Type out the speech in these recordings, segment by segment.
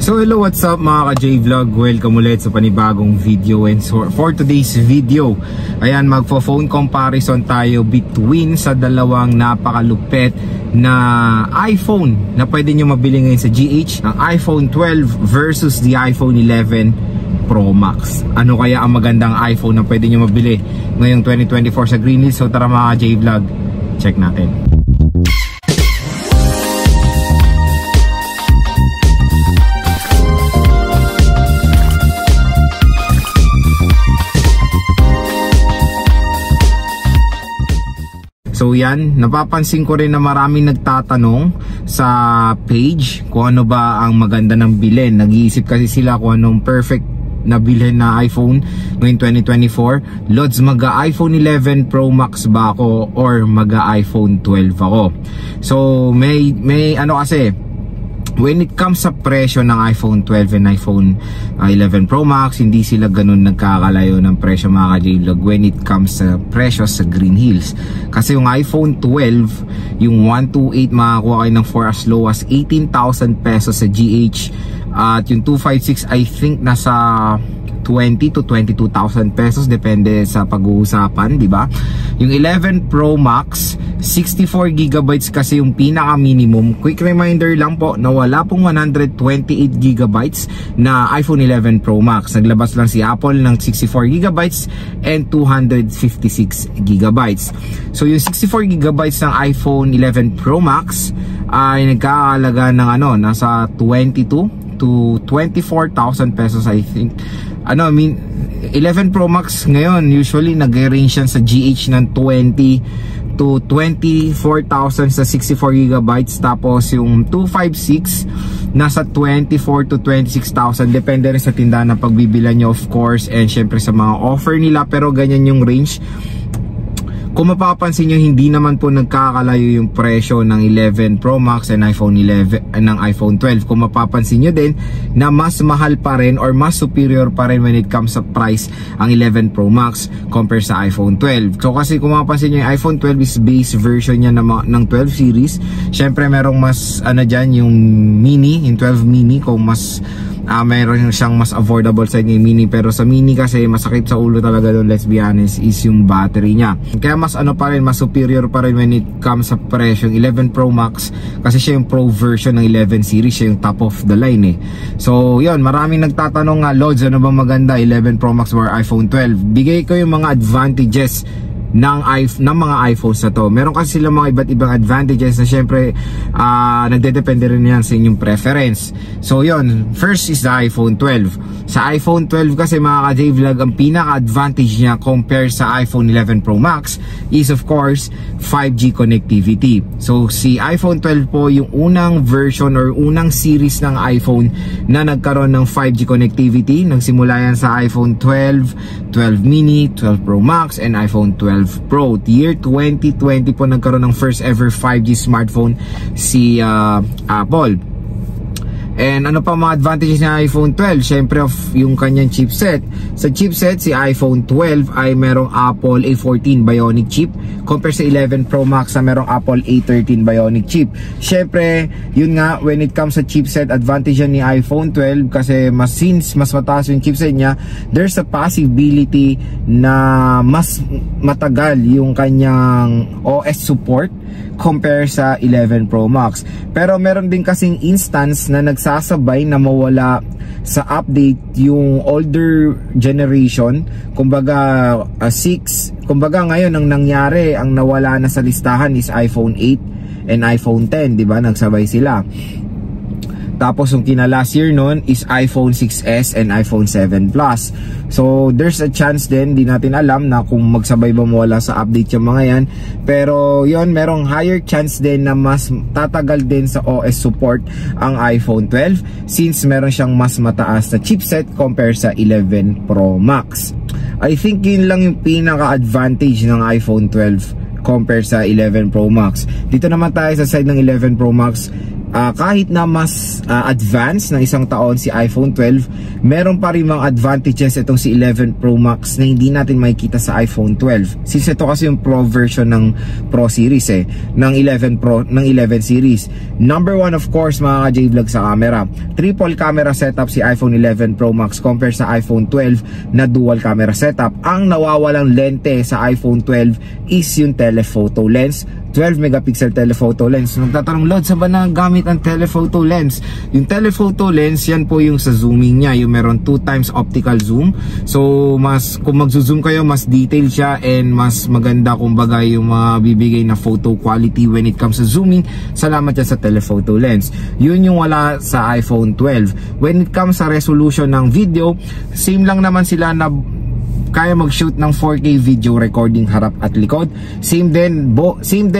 So hello, what's up mga ka-J-Vlog? Welcome ulit sa panibagong video. And so for today's video, ayan, magpo-phone comparison tayo between sa dalawang napakalupet na iPhone na pwede nyo mabili ngayon sa GH, ang iPhone 12 versus the iPhone 11 Pro Max. Ano kaya ang magandang iPhone na pwede nyo mabili ngayong 2024 sa Green Hills? So tara mga ka-J-Vlog, check natin. So yan, napapansin ko rin na maraming nagtatanong sa page kung ano ba ang maganda ng bilhin. Nag-iisip kasi sila kung anong perfect na bilhin na iPhone ngayong 2024. Lods, mag-iPhone 11 Pro Max ba ako or mag-iPhone 12 ako? So may ano kasi, when it comes sa presyo ng iPhone 12 and iPhone 11 Pro Max, hindi sila ganun nagkakalayo ng presyo mga ka-J-Vlog when it comes sa presyo sa Green Hills. Kasi yung iPhone 12, yung 128 makakuha kayo ng for as low as 18,000 pesos sa GH. At yung 256 I think nasa 20 to 22,000 pesos depende sa pag-uusapan, di ba? Yung 11 Pro Max, 64 GB kasi yung pinaka minimum. Quick reminder lang po na wala pong 128 GB na iPhone 11 Pro Max. Naglabas lang si Apple ng 64 GB and 256 GB. So yung 64 GB ng iPhone 11 Pro Max ay nagkakahalaga ng ano, nasa 22 to 24,000 pesos I think. Ano, I mean, 11 Pro Max ngayon usually nag-range yan sa GH ng 20 to 24,000 sa 64 GB. Tapos yung 256 nasa 24 to 26,000. Depende rin sa tindahan na pagbibilan nyo, of course, and syempre sa mga offer nila. Pero ganyan yung range. Kung mapapansin nyo, hindi naman po nagkakalayo yung presyo ng 11 Pro Max and iPhone 11 ng iPhone 12. Kung mapapansin nyo din na mas mahal pa rin or mas superior pa rin when it comes sa price ang 11 Pro Max compare sa iPhone 12. So kasi kung mapapansin nyo, yung iPhone 12 is base version niya ng 12 series. Syempre merong mas ano dyan, yung mini, yung 12 mini, kung mas meron siyang mas affordable sa inyo yung mini. Pero sa mini kasi masakit sa ulo talaga doon, let's be honest, is yung battery niya. Kaya mas ano pa rin, mas superior pa rin when it comes sa presyo yung 11 Pro Max kasi siya yung Pro version ng 11 series, siya yung top of the line eh. So yun, maraming nagtatanong nga, Lods, ano ba maganda, 11 Pro Max or iPhone 12? Bigay ko yung mga advantages ng mga iPhones na to. Meron kasi sila mga iba't ibang advantages na syempre nagdedepende rin yan sa inyong preference. So yun, first is the iPhone 12. Sa iPhone 12 kasi mga ka-J-Vlog, ang pinaka-advantage niya compare sa iPhone 11 Pro Max is of course 5G connectivity. So si iPhone 12 po yung unang version or unang series ng iPhone na nagkaroon ng 5G connectivity. Nagsimula yan sa iPhone 12, 12 mini, 12 Pro Max, and iPhone 12 Pro. Year 2020 po nagkaroon ng first ever 5G smartphone si Apple. And ano pa mga advantages ng iPhone 12? Syempre yung kanyang chipset. Sa chipset, si iPhone 12 ay merong Apple A14 Bionic chip compare sa 11 Pro Max na merong Apple A13 Bionic chip. Syempre, yun nga, when it comes sa chipset, advantage ni iPhone 12 kasi since mas mataas yung chipset niya, there's a possibility na mas matagal yung kanyang OS support compare sa 11 Pro Max. Pero meron din kasing instance na nagsasabay na mawala sa update yung older generation. Kumbaga 6, kumbaga ngayon ang nangyari, ang nawala na sa listahan is iPhone 8 and iPhone 10, di ba? Nagsabay sila. Tapos yung kina last year nun is iPhone 6s and iPhone 7 Plus. So there's a chance din, di natin alam na kung magsabay ba mawala sa update yung mga yan. Pero yon, merong higher chance din na mas tatagal din sa OS support ang iPhone 12 since meron siyang mas mataas na chipset compare sa 11 Pro Max. I think yun lang yung pinaka-advantage ng iPhone 12 compare sa 11 Pro Max. Dito naman tayo sa side ng 11 Pro Max. kahit na mas advanced ng isang taon si iPhone 12, meron pa rin mga advantages itong si 11 Pro Max na hindi natin makikita sa iPhone 12. Since ito kasi yung Pro version ng Pro series ng 11 Pro, ng 11 series. Number 1 of course mga ka-J-Vlog sa camera. Triple camera setup si iPhone 11 Pro Max compare sa iPhone 12 na dual camera setup. Ang nawawalang lente sa iPhone 12 is yung telephoto lens. 12 megapixel telephoto lens. Nagtatanong, Lord, sa ba na gamit ang telephoto lens? Yung telephoto lens, yan po yung sa zooming niya, yung meron 2 times optical zoom. So mas kung magzo-zoom kayo, mas detailed siya and mas maganda kumbaga yung bibigay na photo quality when it comes sa zooming. Salamat yan sa telephoto lens. Yun yung wala sa iPhone 12. When it comes sa resolution ng video, same lang naman sila na kaya mag-shoot ng 4K video recording harap at likod. Same din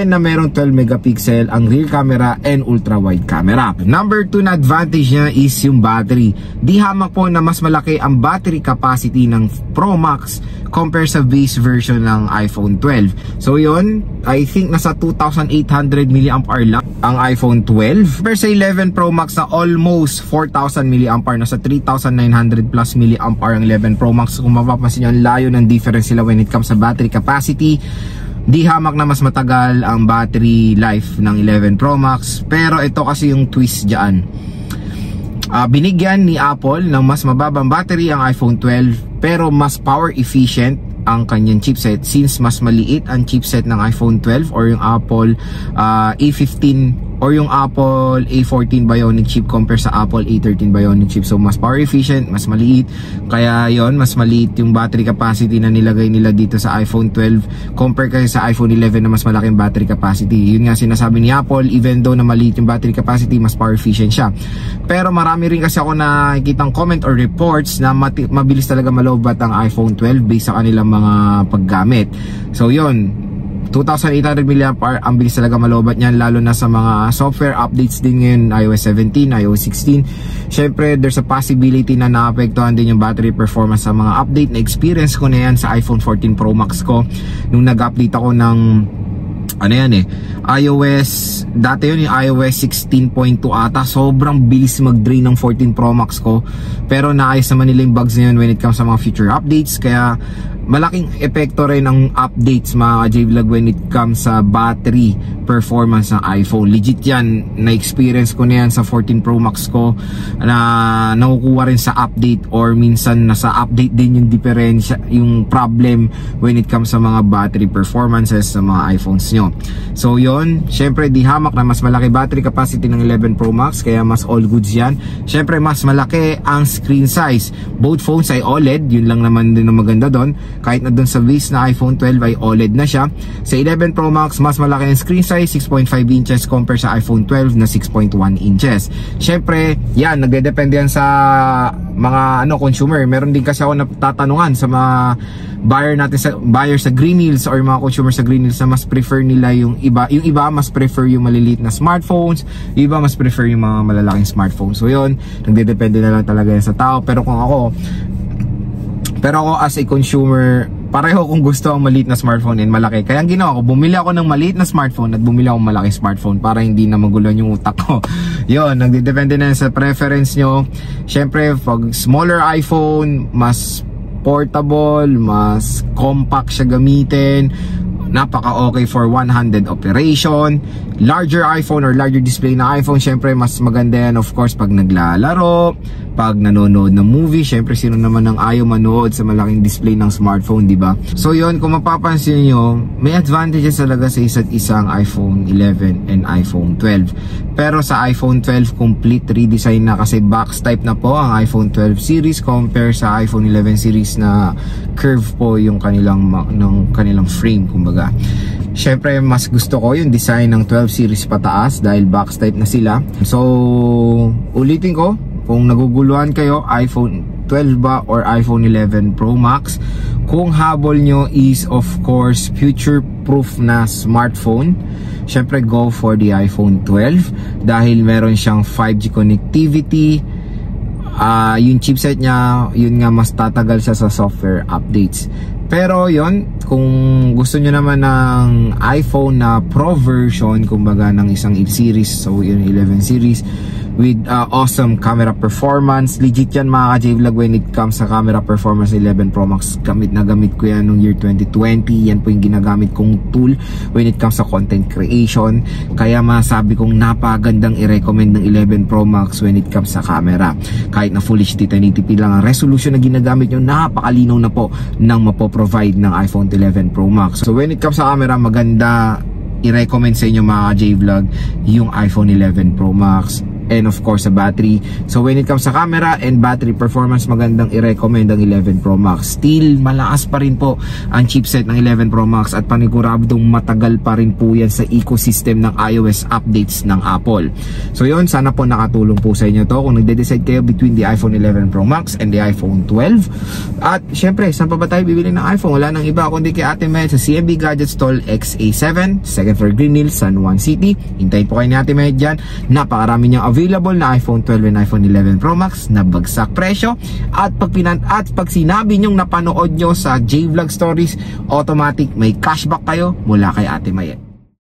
na meron 12 megapixel ang rear camera and ultra wide camera. Number 2 na advantage niya is yung battery. Di hamak po na mas malaki ang battery capacity ng Pro Max compare sa base version ng iPhone 12. So yun, I think nasa 2,800 mAh lang ang iPhone 12. Compare sa 11 Pro Max na almost 4,000 mAh, nasa 3,900 plus mAh ang 11 Pro Max. Kung mapapansin nyo, ang layo ng difference sila when it comes sa battery capacity. Di hamak na mas matagal ang battery life ng 11 Pro Max. Pero ito kasi yung twist dyan. Binigyan ni Apple ng mas mababang battery ang iPhone 12 pero mas power efficient ang kanyang chipset since mas maliit ang chipset ng iPhone 12 or yung Apple A15 or yung Apple A14 Bionic chip compare sa Apple A13 Bionic chip. So mas power efficient, mas maliit, kaya yon mas maliit yung battery capacity na nilagay nila dito sa iPhone 12 compare kasi sa iPhone 11 na mas malaking battery capacity. Yun nga sinasabi ni Apple, even though na maliit yung battery capacity, mas power efficient siya. Pero marami rin kasi ako nakikitang comment or reports na mabilis talaga malobat ang iPhone 12 based sa kanilang mga paggamit. So yun, 2,800 mAh ang bilis talaga malobat niyan, lalo na sa mga software updates din ngayon, iOS 17, iOS 16. Syempre there's a possibility na naapektuhan din yung battery performance sa mga update. Na experience ko na yan sa iPhone 14 Pro Max ko nung nag-update ako ng iOS, dati yun yung iOS 16.2 ata. Sobrang bilis mag-drain ng 14 Pro Max ko, pero naayos naman nila yung bugs na yun when it comes sa mga future updates. Kaya malaking epekto rin ng updates mga J-Vlog when it comes sa battery performance ng iPhone. Legit yan, na-experience ko na yan sa 14 Pro Max ko na nakukuha rin sa update or minsan nasa update din yung diferensya, yung problem when it comes sa mga battery performances sa mga iPhones nyo. So yun, syempre di hamak na mas malaki battery capacity ng 11 Pro Max, kaya mas all goods yan. Syempre mas malaki ang screen size. Both phones ay OLED, yun lang naman din ang maganda doon. Kahit na doon sa base na iPhone 12 ay OLED na siya. Sa 11 Pro Max, mas malaki ang screen size, 6.5 inches compare sa iPhone 12 na 6.1 inches. Syempre, yan, nagdedepende yan sa mga consumer. Meron din kasi ako natatanungan sa mga buyer sa Green Hills or mga consumer sa Green Hills na mas prefer nila yung iba mas prefer yung maliliit na smartphones, yung iba mas prefer yung mga malalaking smartphones. So yun, nagdedepende na lang talaga yan sa tao. Pero ako as a consumer, pareho kung gusto ang maliit na smartphone and malaki. Kaya ang ginawa ko, bumili ako ng maliit na smartphone at bumili ako ng malaking smartphone para hindi na magulo yung utak ko. Yun, nagdedepende na sa preference nyo. Syempre, pag smaller iPhone, mas portable, mas compact siya gamitin, napaka-okay for one-handed operation. Larger iPhone or larger display na iPhone, syempre mas maganda yan of course pag naglalaro, pag nanonood ng movie. Syempre sino naman ang ayaw manood sa malaking display ng smartphone, di ba? So yun, kung mapapansin nyo, may advantages talaga sa isa't isang iPhone 11 and iPhone 12. Pero sa iPhone 12 complete redesign na, kasi box type na po ang iPhone 12 series compare sa iPhone 11 series na curve po yung kanilang frame kumbaga. Syempre mas gusto ko yung design ng 12 series pataas dahil box type na sila. So ulitin ko, kung naguguluhan kayo, iPhone 12 ba or iPhone 11 Pro Max, kung habol nyo is of course future proof na smartphone, syempre go for the iPhone 12 dahil meron siyang 5G connectivity. Yung chipset niya, yun nga, mas tatagal siya sa software updates. Pero yon, kung gusto nyo naman ng iPhone na Pro version, kumbaga ng isang series, so yun 11 series with awesome camera performance, legit yan mga ka-J-Vlog when it comes sa camera performance. 11 Pro Max, gamit na gamit ko yan noong year 2020. Yan po yung ginagamit kong tool when it comes sa content creation, kaya masabi kong napagandang i-recommend ng 11 Pro Max when it comes sa camera. Kahit na Full HD 1080p lang ang resolution na ginagamit nyo, napakalinaw na po nang mapoprovide ng iPhone 11 Pro Max. So when it comes sa camera, maganda i-recommend sa inyo mga J-Vlog yung iPhone 11 Pro Max. And of course sa battery, so when it comes sa camera and battery performance, magandang i-recommend ang 11 Pro Max. Still malakas pa rin po ang chipset ng 11 Pro Max at paniguradong matagal pa rin po yan sa ecosystem ng iOS updates ng Apple. So yun, sana po nakatulong po sa inyo to kung nagde-decide kayo between the iPhone 11 Pro Max and the iPhone 12. At syempre, saan pa ba tayo bibili ng iPhone? Wala nang iba kundi kay Ate Med sa CMB Gadget Stall XA7, second floor Green Hills, San Juan City. Hintayin po kayo ni Ate Med dyan. Napakarami niyang available na iPhone 12 and iPhone 11 Pro Max na bagsak presyo. At pag sinabi nyong napanood nyo sa J-Vlog Stories, automatic may cashback kayo mula kay Ate Mayet.